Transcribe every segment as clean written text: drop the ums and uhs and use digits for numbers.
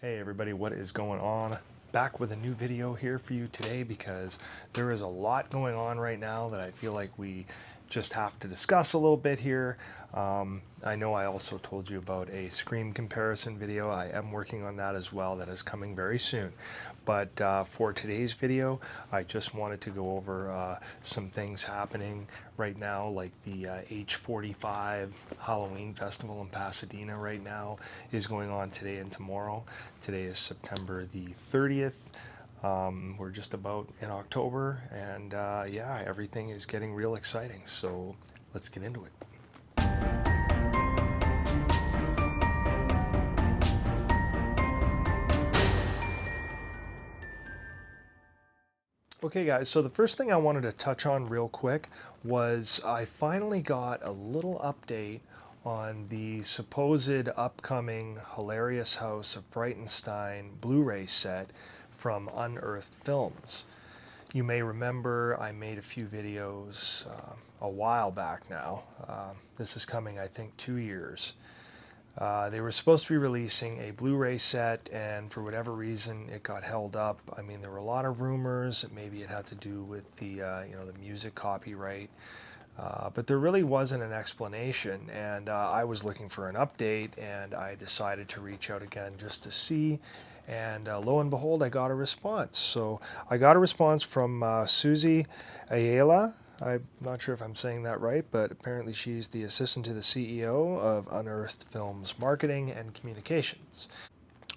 Hey everybody, what is going on? Back with a new video here for you today because there is a lot going on right now that I feel like we just have to discuss a little bit here. I know I also told you about a Scream comparison video. I am working on that as well. That is coming very soon. But for today's video, I just wanted to go over some things happening right now, like the H45 Halloween Festival in Pasadena right now is going on today and tomorrow. Today is September the 30th. We're just about in October, and yeah, everything is getting real exciting. So let's get into it. Okay guys, so the first thing I wanted to touch on real quick was I finally got a little update on the supposed upcoming Hilarious House of Frightenstein Blu-ray set from Unearthed Films. You may remember I made a few videos a while back now. This is coming, I think, 2 years. They were supposed to be releasing a Blu-ray set, and for whatever reason it got held up. I mean, there were a lot of rumors that maybe it had to do with the the music copyright, but there really wasn't an explanation. And I was looking for an update, and I decided to reach out again just to see. And lo and behold, I got a response. So I got a response from Susie Ayala. I'm not sure if I'm saying that right, but apparently she's the assistant to the CEO of Unearthed Films Marketing and Communications.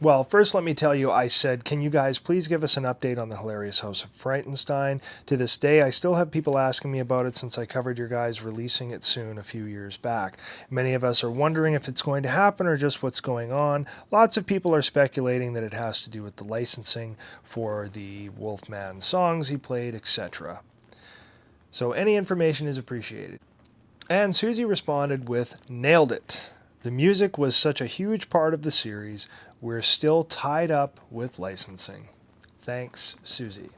Well, first let me tell you, I said, can you guys please give us an update on the Hilarious House of Frightenstein? To this day, I still have people asking me about it since I covered your guys releasing it soon a few years back. Many of us are wondering if it's going to happen or just what's going on. Lots of people are speculating that it has to do with the licensing for the Wolfman songs he played, etc. So any information is appreciated. And Susie responded with, nailed it. The music was such a huge part of the series. We're still tied up with licensing. Thanks, Susie.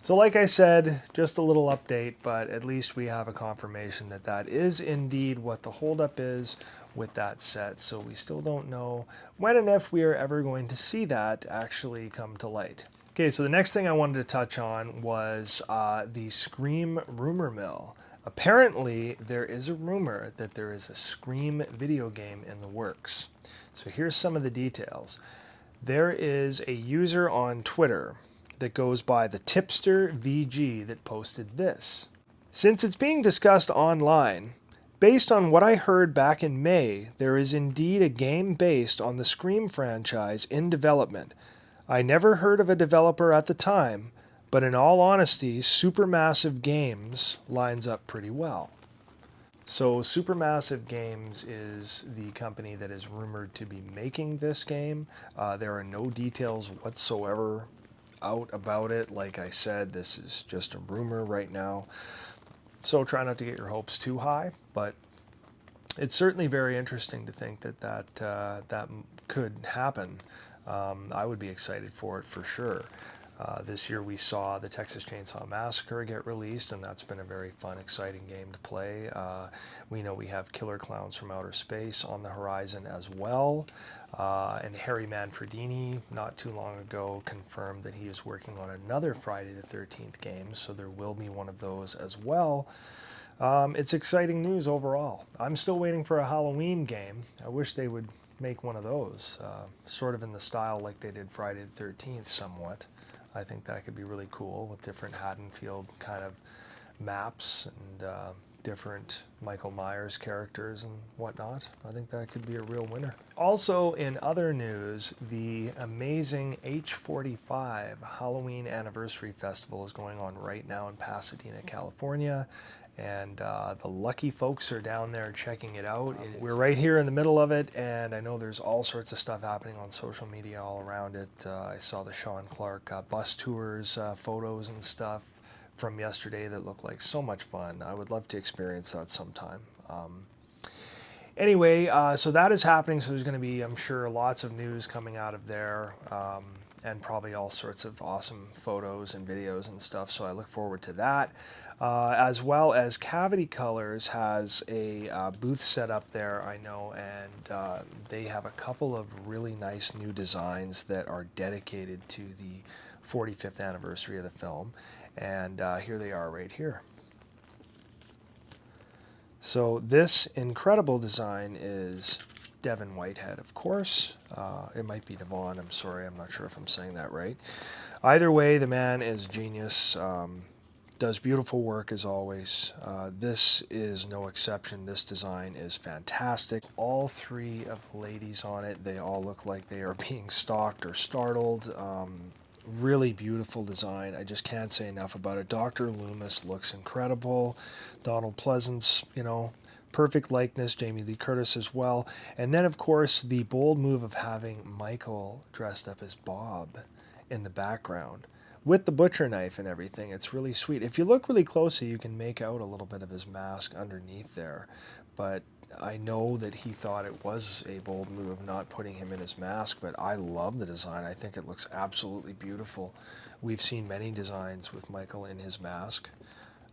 So like I said, just a little update, but at least we have a confirmation that that is indeed what the holdup is with that set. So we still don't know when and if we are ever going to see that actually come to light. Okay, so the next thing I wanted to touch on was the Scream rumor mill. Apparently, there is a rumor that there is a Scream video game in the works. So here's some of the details. There is a user on Twitter that goes by the Tipster VG that posted this. Since it's being discussed online, based on what I heard back in May, there is indeed a game based on the Scream franchise in development. I never heard of a developer at the time, but in all honesty, Supermassive Games lines up pretty well. So Supermassive Games is the company that is rumored to be making this game. There are no details whatsoever out about it. Like I said, this is just a rumor right now. So try not to get your hopes too high, but it's certainly very interesting to think that that could happen. I would be excited for it for sure. This year we saw the Texas Chainsaw Massacre get released, and that's been a very fun, exciting game to play. We know we have Killer Clowns from Outer Space on the horizon as well. And Harry Manfredini, not too long ago, confirmed that he is working on another Friday the 13th game, so there will be one of those as well. It's exciting news overall. I'm still waiting for a Halloween game. I wish they would make one of those, sort of in the style like they did Friday the 13th somewhat. I think that could be really cool with different Haddonfield kind of maps and different Michael Myers characters and whatnot. I think that could be a real winner. Also in other news, the amazing H45 Halloween Anniversary Festival is going on right now in Pasadena, California. And the lucky folks are down there checking it out. We're right here in the middle of it, and I know there's all sorts of stuff happening on social media all around it. I saw the Sean Clark bus tours, photos and stuff from yesterday that look like so much fun. I would love to experience that sometime. Anyway, so that is happening, so there's going to be, I'm sure, lots of news coming out of there. and probably all sorts of awesome photos and videos and stuff. So I look forward to that. As well as Cavity Colors has a booth set up there, I know, and they have a couple of really nice new designs that are dedicated to the 45th anniversary of the film. And here they are right here. So this incredible design is Devon Whitehead, of course. It might be Devon, I'm sorry, I'm not sure if I'm saying that right. Either way, the man is genius, does beautiful work as always. This is no exception. This design is fantastic. All three of the ladies on it, they all look like they are being stalked or startled. Really beautiful design. I just can't say enough about it. Dr. Loomis looks incredible. Donald Pleasance, you know, perfect likeness. Jamie Lee Curtis as well. And then, of course, the bold move of having Michael dressed up as Bob in the background with the butcher knife and everything. It's really sweet. If you look really closely, you can make out a little bit of his mask underneath there. But I know that he thought it was a bold move not putting him in his mask, but I love the design. I think it looks absolutely beautiful. We've seen many designs with Michael in his mask.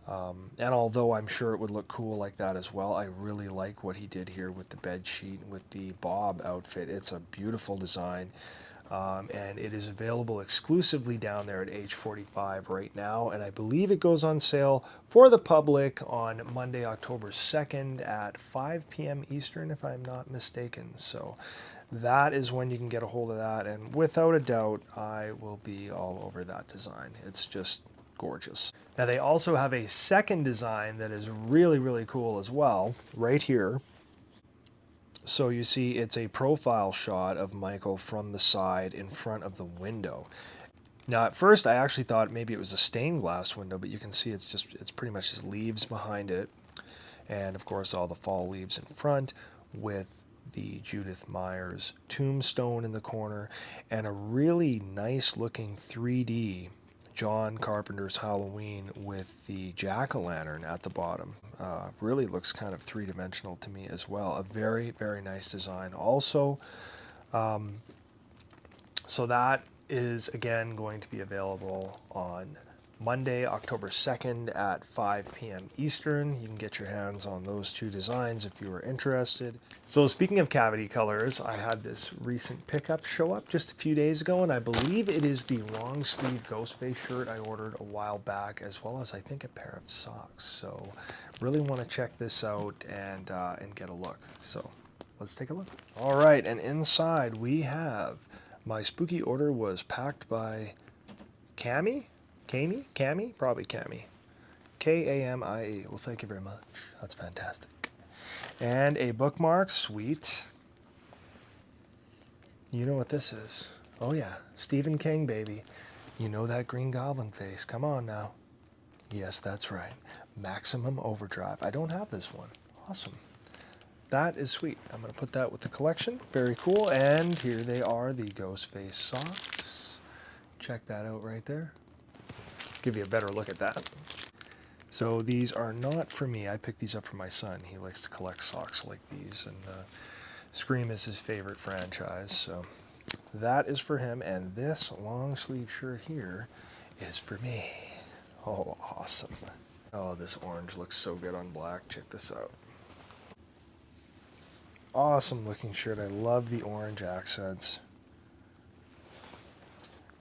And although I'm sure it would look cool like that as well, I really like what he did here with the bed sheet, with the Bob outfit. It's a beautiful design. And it is available exclusively down there at H45 right now, and I believe it goes on sale for the public on Monday, October 2nd at 5 p.m. Eastern, if I'm not mistaken. So that is when you can get a hold of that, and without a doubt, I will be all over that design. It's just gorgeous. Now they also have a second design that is really, really cool as well, right here. So you see it's a profile shot of Michael from the side in front of the window. Now at first I actually thought maybe it was a stained glass window, but you can see it's pretty much just leaves behind it. And of course all the fall leaves in front with the Judith Myers tombstone in the corner and a really nice looking 3D John Carpenter's Halloween with the jack-o'-lantern at the bottom. Really looks kind of three-dimensional to me as well. A very, very nice design also. So that is, again, going to be available on Monday, October 2nd at 5 p.m. Eastern. You can get your hands on those two designs if you are interested. So speaking of Cavity Colors, I had this recent pickup show up just a few days ago, and I believe it is the long sleeve Ghostface shirt I ordered a while back, as well as I think a pair of socks. So really want to check this out and get a look. So let's take a look. All right, and inside we have my spooky order was packed by Cami? Cami? Probably Cami. K-A-M-I-E. Well, thank you very much. That's fantastic. And a bookmark. Sweet. You know what this is. Oh, yeah. Stephen King, baby. You know that Green Goblin face. Come on now. Yes, that's right. Maximum Overdrive. I don't have this one. Awesome. That is sweet. I'm going to put that with the collection. Very cool. And here they are, the Ghostface socks. Check that out right there. Give you a better look at that. So these are not for me. I picked these up for my son. He likes to collect socks like these, and Scream is his favorite franchise. So that is for him, and this long sleeve shirt here is for me. Oh, awesome. Oh, this orange looks so good on black. Check this out. Awesome looking shirt. I love the orange accents.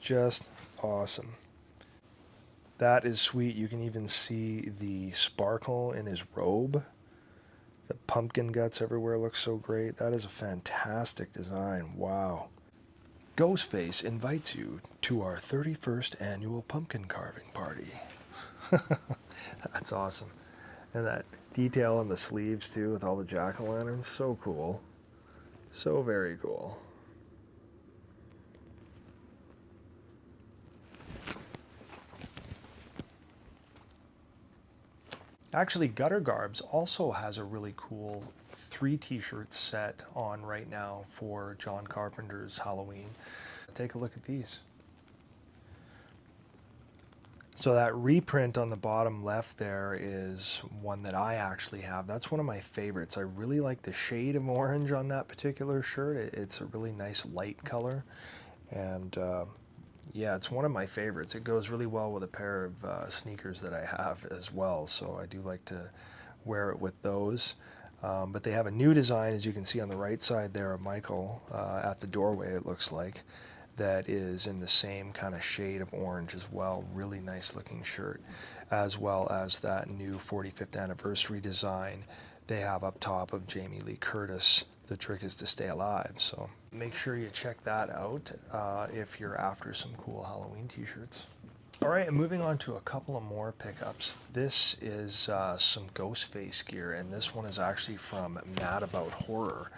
Just awesome. That is sweet. You can even see the sparkle in his robe. The pumpkin guts everywhere looks so great. That is a fantastic design. Wow. Ghostface invites you to our 31st annual pumpkin carving party. That's awesome. And that detail on the sleeves too with all the jack-o'-lanterns. So cool. So very cool. Actually, Gutter Garbs also has a really cool 3 t-shirt set on right now for John Carpenter's Halloween. Take a look at these. So that reprint on the bottom left there is one that I actually have. That's one of my favorites. I really like the shade of orange on that particular shirt. It's a really nice light color. And Yeah, it's one of my favorites. It goes really well with a pair of sneakers that I have as well, so I do like to wear it with those. But they have a new design, as you can see on the right side there of Michael at the doorway, it looks like, that is in the same kind of shade of orange as well. Really nice looking shirt, as well as that new 45th anniversary design they have up top of Jamie Lee Curtis. The trick is to stay alive, so make sure you check that out if you're after some cool Halloween t-shirts. All right, and moving on to a couple of more pickups. This is some Ghostface gear, and this one is actually from Mad About Horror.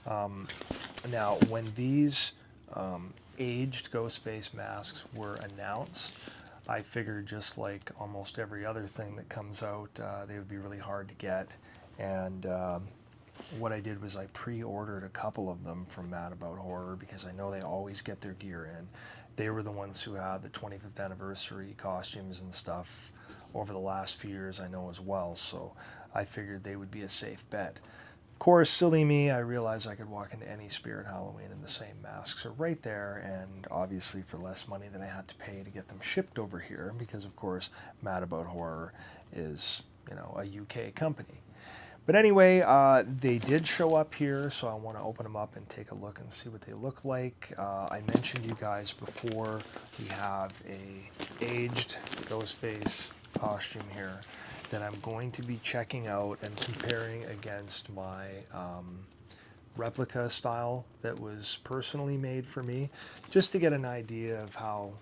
Now, when these aged Ghostface masks were announced, I figured, just like almost every other thing that comes out, they would be really hard to get. And what I did was I pre-ordered a couple of them from Mad About Horror because I know they always get their gear in. They were the ones who had the 25th anniversary costumes and stuff over the last few years, I know as well, so I figured they would be a safe bet. Of course, silly me, I realized I could walk into any Spirit Halloween and the same masks are right there, and obviously for less money than I had to pay to get them shipped over here, because of course Mad About Horror is, you know, a UK company. But anyway, they did show up here, so I want to open them up and take a look and see what they look like. I mentioned you guys before, we have a aged Ghostface costume here that I'm going to be checking out and comparing against my replica style that was personally made for me, just to get an idea of how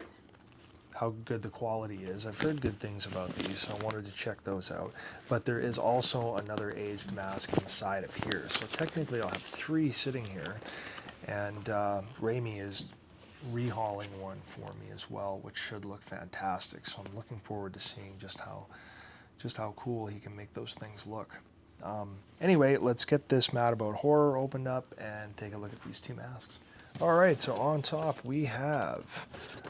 good the quality is. I've heard good things about these, so I wanted to check those out. But there is also another aged mask inside of here. So technically I'll have 3 sitting here. And Raimi is rehauling one for me as well, which should look fantastic. So I'm looking forward to seeing just how cool he can make those things look. Anyway, let's get this Mad About Horror opened up and take a look at these 2 masks. All right, so on top we have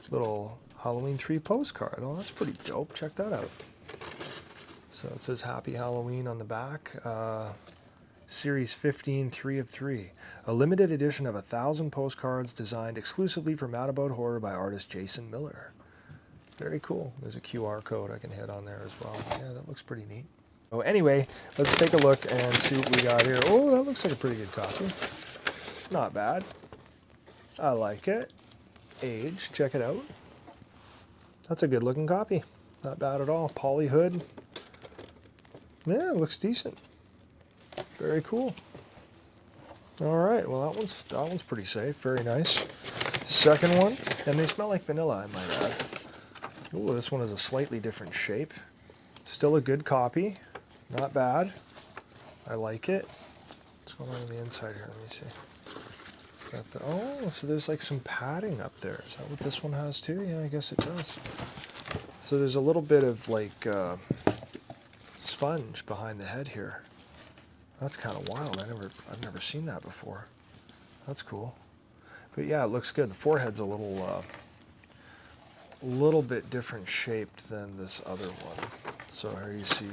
little Halloween 3 postcard. Oh, that's pretty dope. Check that out. So it says Happy Halloween on the back. Series 15, 3 of 3. A limited edition of 1,000 postcards designed exclusively for Mad About Horror by artist Jason Miller. Very cool. There's a QR code I can hit on there as well. Yeah, that looks pretty neat. So anyway, let's take a look and see what we got here. Oh, that looks like a pretty good copy. Not bad. I like it. Age, check it out. That's a good looking copy. Not bad at all. Poly hood. Yeah, it looks decent. Very cool. All right, well that one's pretty safe. Very nice. Second one, and they smell like vanilla, I might add. Ooh, this one is a slightly different shape. Still a good copy. Not bad. I like it. What's going on the inside here? Let me see. Oh, so there's like some padding up there. Is that what this one has too? Yeah, I guess it does. So there's a little bit of like sponge behind the head here. That's kind of wild. I've never seen that before. That's cool. But yeah, it looks good. The forehead's a little bit different shaped than this other one. So here you see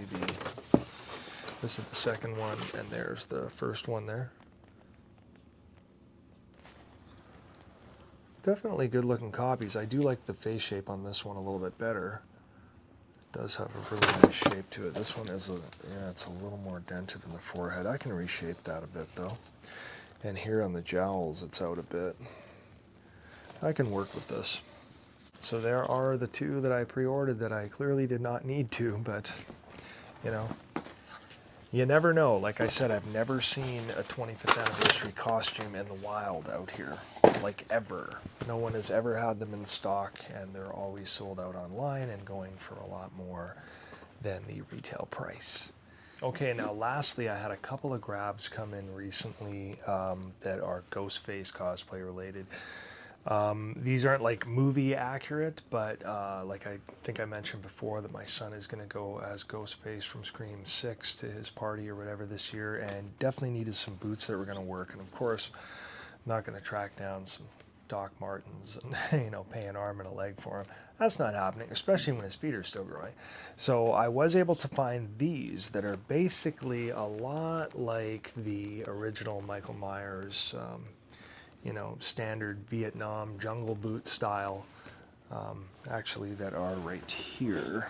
this is the second one, and there's the first one there. Definitely good looking copies. I do like the face shape on this one a little bit better. It does have a really nice shape to it. This one is it's a little more dented in the forehead. I can reshape that a bit though. And here on the jowls, it's out a bit. I can work with this. So there are the 2 that I pre-ordered that I clearly did not need to, but you know, you never know. Like I said, I've never seen a 25th anniversary costume in the wild out here, like ever. No one has ever had them in stock, and they're always sold out online and going for a lot more than the retail price. Okay, now lastly, I had a couple of grabs come in recently that are Ghostface cosplay related. These aren't like movie accurate, but like I think I mentioned before that my son is going to go as Ghostface from Scream VI to his party or whatever this year, and definitely needed some boots that were going to work. And of course, I'm not going to track down some Doc Martens and you know, pay an arm and a leg for him. That's not happening, especially when his feet are still growing. So I was able to find these that are basically a lot like the original Michael Myers you know, standard Vietnam jungle boot style actually that are right here.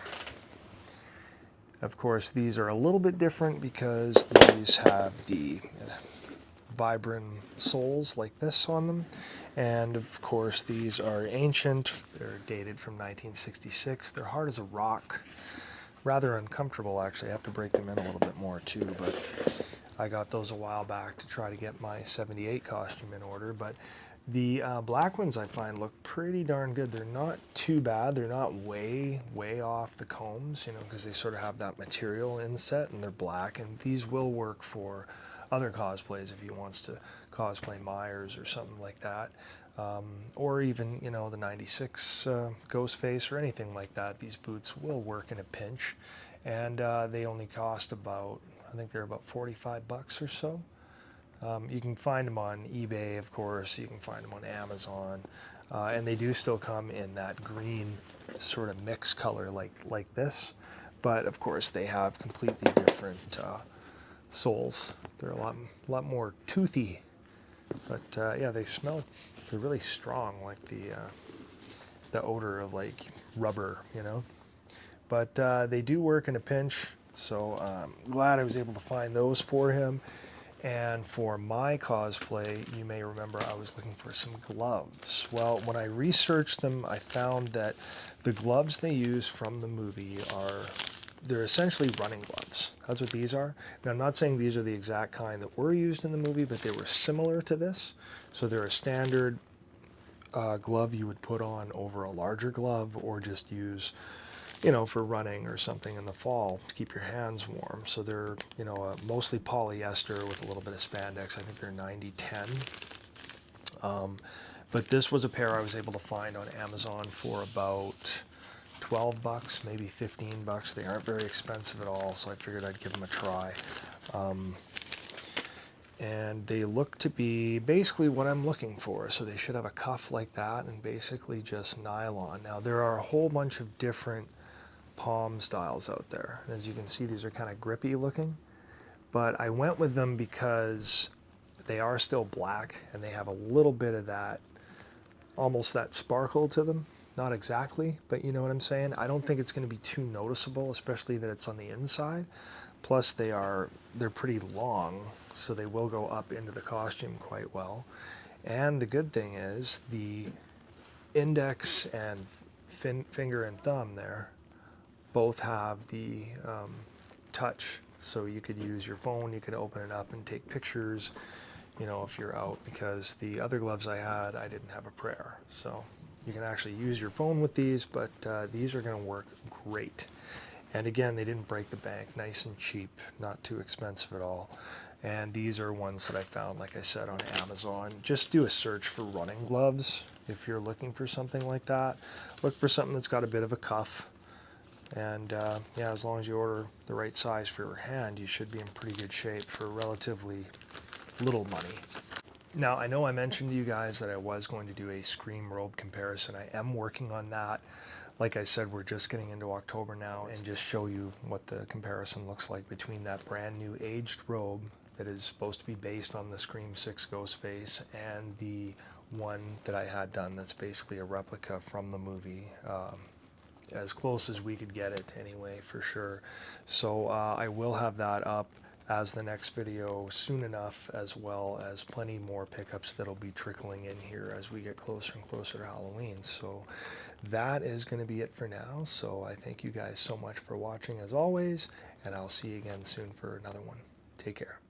Of course, these are a little bit different because these have the vibrant soles like this on them. And of course, these are ancient. They're dated from 1966. They're hard as a rock. Rather uncomfortable, actually. I have to break them in a little bit more too, but I got those a while back to try to get my 78 costume in order. But the black ones I find look pretty darn good. They're not too bad. They're not way off the combs, you know, because they sort of have that material inset and they're black. And these will work for other cosplays if he wants to cosplay Myers or something like that. Or even, you know, the 96 Ghostface or anything like that. These boots will work in a pinch. And they only cost about, I think they're about 45 bucks or so. You can find them on eBay, of course. You can find them on Amazon. And they do still come in that green sort of mix color like this. But of course, they have completely different soles. They're a lot more toothy. But yeah, they smell, they're really strong, like the odor of like rubber, you know. But they do work in a pinch. So I'm glad I was able to find those for him. And for my cosplay, you may remember I was looking for some gloves. Well, when I researched them, I found that the gloves they use from the movie they're essentially running gloves. That's what these are. Now, I'm not saying these are the exact kind that were used in the movie, but they were similar to this. So they're a standard glove you would put on over a larger glove or just use, you know, for running or something in the fall to keep your hands warm. So they're, you know, mostly polyester with a little bit of spandex. I think they're 90-10. But this was a pair I was able to find on Amazon for about 12 bucks, maybe 15 bucks. They aren't very expensive at all, so I figured I'd give them a try. And they look to be basically what I'm looking for. So they should have a cuff like that and basically just nylon. Now, there are a whole bunch of different palm styles out there. As you can see, these are kind of grippy looking, but I went with them because they are still black and they have a little bit of that, almost that sparkle to them. Not exactly, but you know what I'm saying? I don't think it's going to be too noticeable, especially that it's on the inside. Plus they're pretty long, so they will go up into the costume quite well. And the good thing is the index and finger and thumb there both have the touch, so you could use your phone, you could open it up and take pictures, you know, if you're out, because the other gloves I had, I didn't have a prayer. So you can actually use your phone with these, but these are going to work great. And again, they didn't break the bank, nice and cheap, not too expensive at all. And these are ones that I found, like I said, on Amazon. Just do a search for running gloves if you're looking for something like that. Look for something that's got a bit of a cuff. And yeah, as long as you order the right size for your hand, you should be in pretty good shape for relatively little money. Now, I know I mentioned to you guys that I was going to do a Scream robe comparison. I am working on that. Like I said, we're just getting into October now, and just show you what the comparison looks like between that brand new aged robe that is supposed to be based on the Scream VI Ghostface and the one that I had done that's basically a replica from the movie. As close as we could get it anyway, for sure. So I will have that up as the next video soon enough, as well as plenty more pickups that'll be trickling in here as we get closer and closer to Halloween. So that is going to be it for now. So I thank you guys so much for watching as always, and I'll see you again soon for another one. Take care.